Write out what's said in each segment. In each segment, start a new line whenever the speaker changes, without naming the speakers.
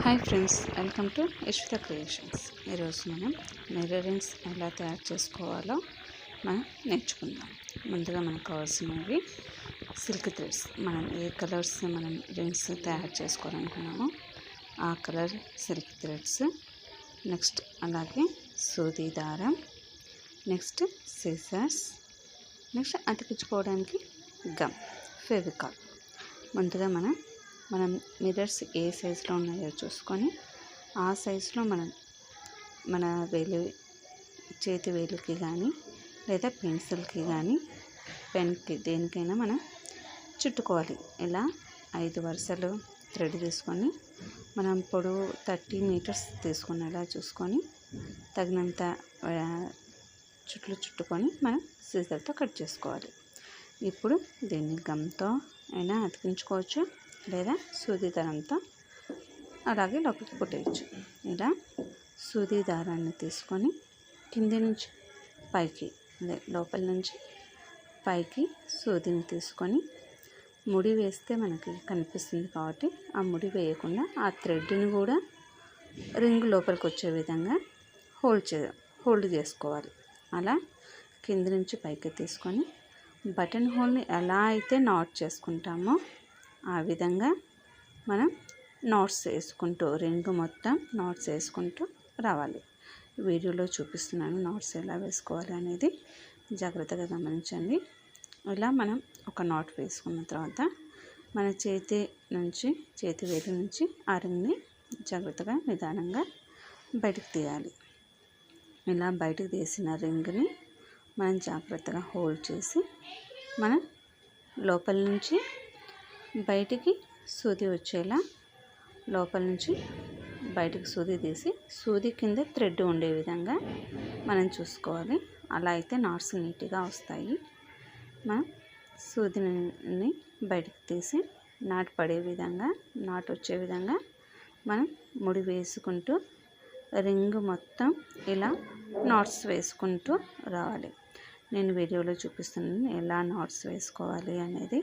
Hi friends, welcome to Yashwitha creations. ఈరోజు మనం mirror rings ఎలా తయారు చేసుకోవాలో మనం నేర్చుకుందాం. ముందుగా మనకు కావాల్సినవి సిల్క్ థ్రెడ్స్. మనం ఏ కలర్స్ మనం రింగ్స్ తయారు చేసుకోవాలనుకున్నామో ఆ కలర్ సిల్క్ థ్రెడ్స్, నెక్స్ట్ అలాగే సూది దారం, నెక్స్ట్ సిజర్స్, నెక్స్ట్ అతికించుకోవడానికి గమ్, ఫెవికాల్. ముందుగా మనం మిర్రర్స్ ఏ సైజులో ఉన్నాయో చూసుకొని ఆ సైజులో మన చేతి వేలుకి కానీ లేదా పెన్సిల్కి కానీ పెన్కి దేనికైనా మనం చుట్టుకోవాలి. ఇలా 5 వరుసలు థ్రెడ్ తీసుకొని మనం పొడవు 30 మీటర్స్ తీసుకునేలా చూసుకొని తగినంత చుట్టుకొని మనం సీజర్తో కట్ చేసుకోవాలి. ఇప్పుడు దీన్ని గమ్తో అయినా అతికించుకోవచ్చు లేదా సూది దారంతో అలాగే లోపలికి కుట్టేయచ్చు. ఇలా సూది దారాన్ని తీసుకొని కింది నుంచి పైకి, అదే లోపల నుంచి పైకి సూదిని తీసుకొని ముడి వేస్తే మనకి కనిపిస్తుంది కాబట్టి ఆ ముడి వేయకుండా ఆ థ్రెడ్ని కూడా రింగ్ లోపలికి వచ్చే విధంగా హోల్డ్ చేసుకోవాలి. అలా కింది నుంచి పైకి తీసుకొని బటన్ హోల్ని ఎలా అయితే నాట్ చేసుకుంటామో ఆ విధంగా మనం నాట్స్ వేసుకుంటూ రింగ్ మొత్తం నాట్స్ వేసుకుంటూ రావాలి. వీడియోలో చూపిస్తున్నాను నాట్స్ ఎలా వేసుకోవాలి అనేది, జాగ్రత్తగా గమనించండి. ఇలా మనం ఒక నాట్ వేసుకున్న తర్వాత మన చేతి వేలు నుంచి ఆ రింగ్ని జాగ్రత్తగా నిదానంగా బయటకు తీయాలి. ఇలా బయటకు తీసిన రింగ్ని మనం జాగ్రత్తగా హోల్డ్ చేసి మనం లోపల నుంచి బయటికి సూది వచ్చేలా లోపల నుంచి బయటికి సూది తీసి సూది కింద థ్రెడ్ ఉండే విధంగా మనం చూసుకోవాలి. అలా అయితే నాట్స్ నీట్గా వస్తాయి. మనం సూదిని బయటికి తీసి నాటు పడే విధంగా, నాటు వచ్చే విధంగా మనం ముడి వేసుకుంటూ రింగ్ మొత్తం ఇలా నాట్స్ వేసుకుంటూ రావాలి. నేను వీడియోలో చూపిస్తున్నాను ఎలా నాట్స్ వేసుకోవాలి అనేది.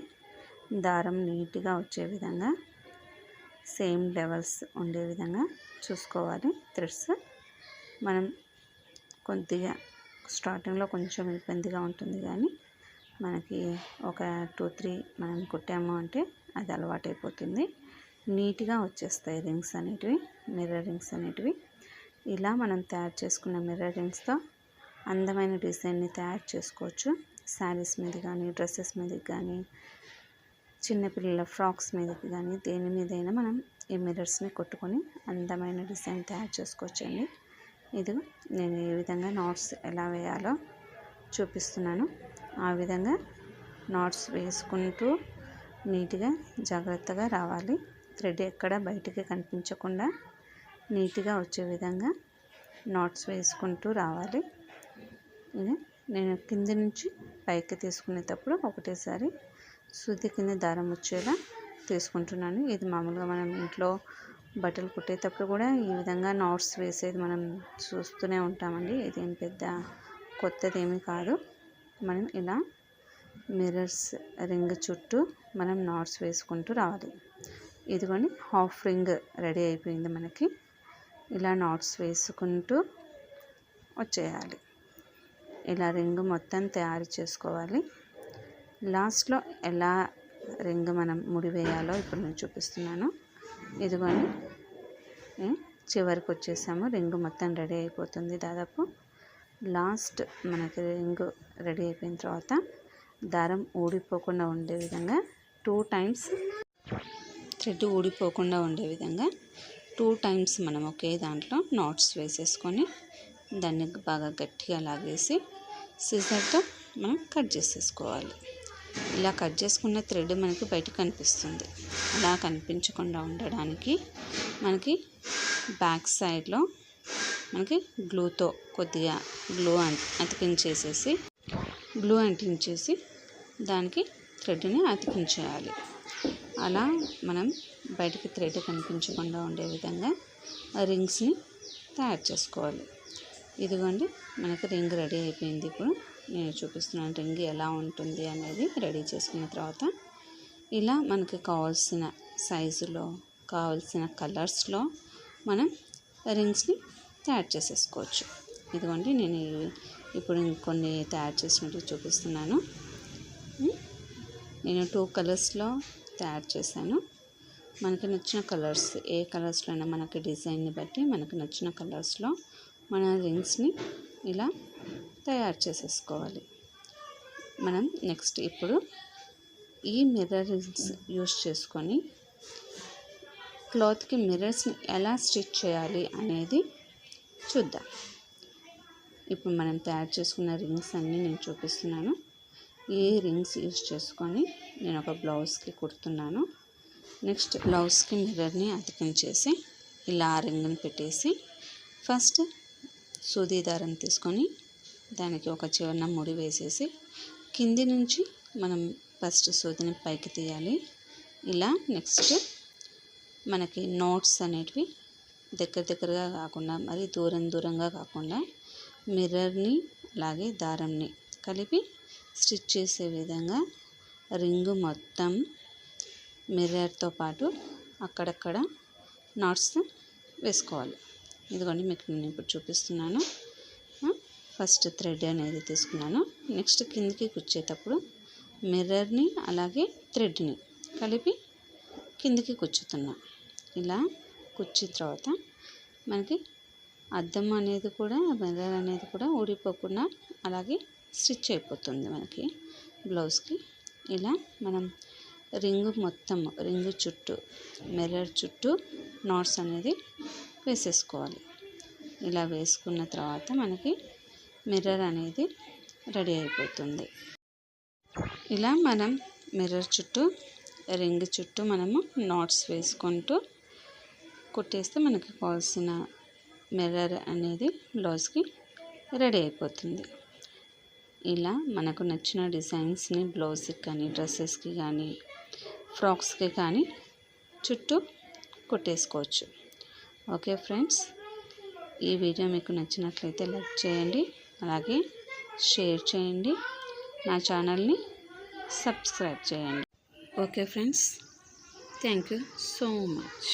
దారం నీట్గా వచ్చే విధంగా, సేమ్ లెవెల్స్ ఉండే విధంగా చూసుకోవాలి. థ్రెడ్స్ మనం కొద్దిగా స్టార్టింగ్లో కొంచెం ఇబ్బందిగా ఉంటుంది, కానీ మనకి ఒక 2-3 మనం కుట్టాము అంటే అది అలవాటైపోతుంది. నీట్గా వచ్చేస్తాయి రింగ్స్ అనేటివి, మిర్రర్ రింగ్స్ అనేటివి. ఇలా మనం తయారు చేసుకున్న మిర్రర్ రింగ్స్తో అందమైన డిజైన్ని తయారు చేసుకోవచ్చు. శారీస్ మీద కానీ, డ్రెస్సెస్ మీదకి కానీ, చిన్నపిల్లల ఫ్రాక్స్ మీదకి కానీ, దేని మీదైనా మనం ఈ మిర్రర్స్ని కొట్టుకొని అందమైన డిజైన్ తయారు చేసుకోవచ్చండి. ఇది నేను ఏ విధంగా నాట్స్ ఎలా వేయాలో చూపిస్తున్నాను. ఆ విధంగా నాట్స్ వేసుకుంటూ నీట్గా జాగ్రత్తగా రావాలి. థ్రెడ్ ఎక్కడ బయటికి కనిపించకుండా నీట్గా వచ్చే విధంగా నాట్స్ వేసుకుంటూ రావాలి. నేను కింది నుంచి పైకి తీసుకునేటప్పుడు ఒకటేసారి సూది కింద దారం వచ్చేలా తీసుకుంటున్నాను. ఇది మామూలుగా మనం ఇంట్లో బట్టలు కుట్టేటప్పుడు కూడా ఈ విధంగా నాట్స్ వేసేది మనం చూస్తూనే ఉంటామండి. ఇదేం పెద్ద కొత్తది ఏమీ కాదు. మనం ఇలా మిర్రర్స్ రింగ్ చుట్టూ మనం నాట్స్ వేసుకుంటూ రావాలి. ఇదిగోండి హాఫ్ రింగ్ రెడీ అయిపోయింది మనకి. ఇలా నాట్స్ వేసుకుంటూ వచ్చేయాలి. ఇలా రింగ్ మొత్తం తయారు చేసుకోవాలి. లాస్ట్లో ఎలా రింగ్ మనం ముడి వేయాలో ఇప్పుడు నేను చూపిస్తున్నాను. ఇదిగోండి చివరికి వచ్చేసాము. రింగ్ మొత్తం రెడీ అయిపోతుంది. దాదాపు లాస్ట్ మనకి రింగ్ రెడీ అయిపోయిన తర్వాత దారం ఊడిపోకుండా ఉండే విధంగా 2 టైమ్స్ థ్రెడ్ ఊడిపోకుండా ఉండే విధంగా 2 టైమ్స్ మనం ఒకే దాంట్లో నాట్స్ వేసేసుకొని దాన్ని బాగా గట్టిగా లాగేసి సిజర్తో మనం కట్ చేసేసుకోవాలి. ఇలా కట్ చేసుకున్న థ్రెడ్ మనకి బయట కనిపిస్తుంది. అలా కనిపించకుండా ఉండడానికి మనకి బ్యాక్ సైడ్లో మనకి గ్లూతో కొద్దిగా గ్లూ అంటించేసి దానికి థ్రెడ్ని అతికించేయాలి. అలా మనం బయటికి థ్రెడ్ కనిపించకుండా ఉండే విధంగా రింగ్స్ని తయారు చేసుకోవాలి. ఇదిగోండి మనకి రింగ్ రెడీ అయిపోయింది. ఇప్పుడు నేను చూపిస్తున్నాను రింగ్ ఎలా ఉంటుంది అనేది. రెడీ చేసుకున్న తర్వాత ఇలా మనకి కావాల్సిన సైజులో, కావాల్సిన కలర్స్లో మనం రింగ్స్ని తయారు చేసేసుకోవచ్చు. ఇదిగోండి నేను ఇప్పుడు ఇంకొన్ని తయారు చేసినట్టు చూపిస్తున్నాను. నేను 2 కలర్స్లో తయారు చేశాను. మనకి నచ్చిన కలర్స్, ఏ కలర్స్లో అయినా మనకి డిజైన్ని బట్టి మనకు నచ్చిన కలర్స్లో మన రింగ్స్ని ఇలా తయారు చేసేసుకోవాలి. మనం నెక్స్ట్ ఇప్పుడు ఈ మిర్రర్ రింగ్స్ యూస్ చేసుకొని క్లాత్కి మిర్రర్స్ని ఎలా స్టిచ్ చేయాలి అనేది చూద్దాం. ఇప్పుడు మనం తయారు చేసుకున్న రింగ్స్ అన్నీ నేను చూపిస్తున్నాను. ఈ రింగ్స్ యూస్ చేసుకొని నేను ఒక బ్లౌజ్కి కుడుతున్నాను. నెక్స్ట్ బ్లౌజ్కి మిర్రర్ని అతికించేసి ఇలా రింగ్ని పెట్టేసి ఫస్ట్ సూది దారం తీసుకొని దానికి ఒక చివరన ముడి వేసేసి కింది నుంచి మనం ఫస్ట్ సూదిని పైకి తీయాలి. ఇలా నెక్స్ట్ మనకి నాట్స్ అనేటివి దగ్గరగా కాకుండా మరి దూరంగా కాకుండా మిర్రర్ని అలాగే దారంని కలిపి స్టిచ్ చేసే విధంగా రింగు మొత్తం మిర్రర్తో పాటు అక్కడక్కడ నాట్స్ వేసుకోవాలి. ఇదిగోండి మీకు నేను ఇప్పుడు చూపిస్తున్నాను. ఫస్ట్ థ్రెడ్ అనేది తీసుకున్నాను. నెక్స్ట్ కిందికి కుచ్చేటప్పుడు మిర్రర్ని అలాగే థ్రెడ్ని కలిపి కిందికి కుచ్చుతున్నా. ఇలా కుచ్చిన తర్వాత మనకి అద్దం అనేది కూడా మిర్రర్ అనేది కూడా ఊడిపోకుండా అలాగే స్టిచ్ అయిపోతుంది మనకి బ్లౌజ్కి. ఇలా మనం రింగు చుట్టూ మిర్రర్ చుట్టూ నాట్స్ అనేది వేసేసుకోవాలి. ఇలా వేసుకున్న తర్వాత మనకి మిర్రర్ అనేది రెడీ అయిపోతుంది. ఇలా మనం మిర్రర్ చుట్టూ రింగ్ చుట్టూ మనము నాట్స్ వేసుకుంటూ కుట్టేస్తే మనకి కావాల్సిన మిర్రర్ అనేది బ్లౌజ్కి రెడీ అయిపోతుంది. ఇలా మనకు నచ్చిన డిజైన్స్ని బ్లౌజ్కి కానీ డ్రెస్సెస్కి కానీ ఫ్రాక్స్కి కానీ చుట్టూ కుట్టేసుకోవచ్చు. ఓకే ఫ్రెండ్స్, ఈ వీడియో మీకు నచ్చినట్లయితే లైక్ చేయండి, అలాగే షేర్ చేయండి, నా ఛానల్ని సబ్స్క్రైబ్ చేయండి. Okay friends, thank you so much.